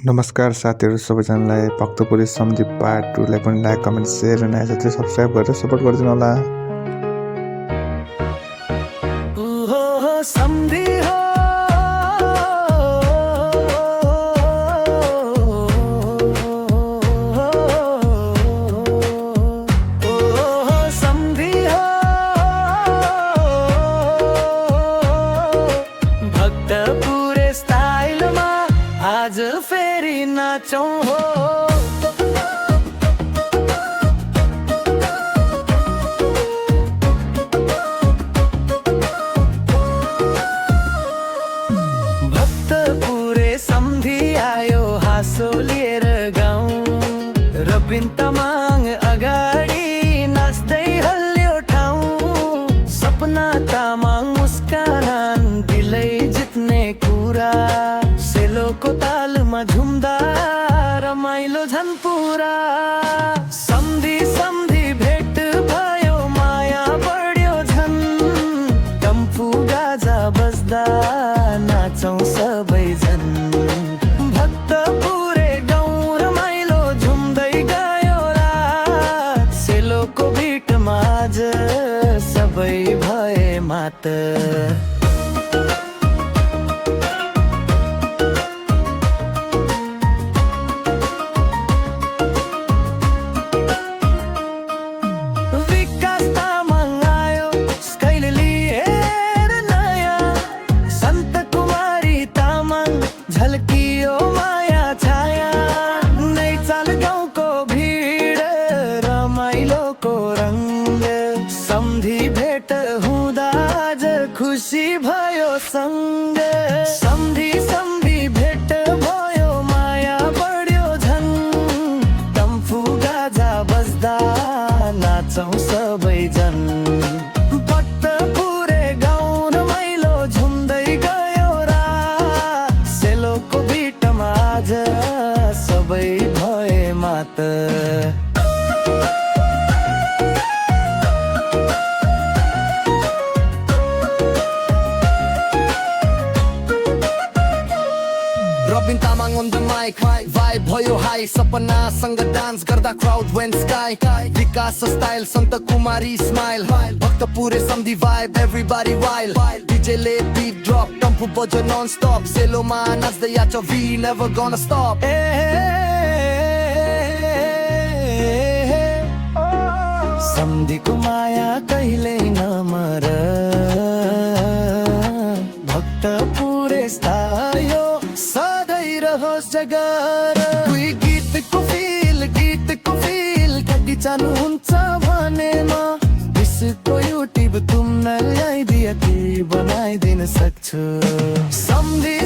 नमस्कार साथीहरू सबैजनालाई भक्तपुरी सम्धि पार्ट 2 लाई पनि लाइक कमेन्ट शेयर र नयाँ साथीले सब्स्क्राइब गरेर सपोर्ट गरिदिनु होला। सम्धि हो सम्धि हो भक्तपुरे स्टाइलमा आज फेरि नाचौं हो। भक्तपुरे सम्धि आयो हाँसो लिएर गाउँ र बिन्तमाङ अगाडि नाच्दै हल्लियो ठाउँ। सपना तामाङ मुस्कान दिलै जित्ने कुरा सेलोको तालमा झुम्दा रमाइलो झन् पुरा। सम्धि सम्धि भेट भयो माया बढ्यो झन् टम्फु गाजा बज्दा नाचौं सबैजन। भक्तपुरे गाउँ रमाइलो झुम्दै गयो रात सेलोको बिटमा आज सबै भए मात। विकास तामाङ आयो स्काइले लिएर नयाँ सन्त कुमारी तामाङ झल्कियो माया छाया। नैचाल गाउँको भिड रमाइलोको रङ्ग सम्धि भेट हुँदा आज खुसी भयो सँग। सम्धि सम्धि भेट भयो माया बढ्यो झन् टम्फु गाजा बज्दा नाचौं सबैजन। भक्तपुरे गाउँ रमाइलो झुम्दै गयो रात सेलोको बिटमा आज सबै भए मात। Rabin Tamang on the mic, vibe भयो हाई सपनासँग डान्स गर्दा crowd went sky. Bikash style Sant Kumari smile भक्तपुरे सम्धि vibe everybody wild। डीजेले beat drop टम्फु बज्यो नन स्टप सेलोमा नाच्दै आछ we never gonna stop। सम्धिको माया कहिल्यै नमर भक्तपुरे स्थायो सधैँ रहोस् जगर। कोही गीतको फिल कति चाहनुहुन्छ भनेमा इसको युट्युब तुम ल्याइदिए ती बनाइदिन सक्छु। सम्धि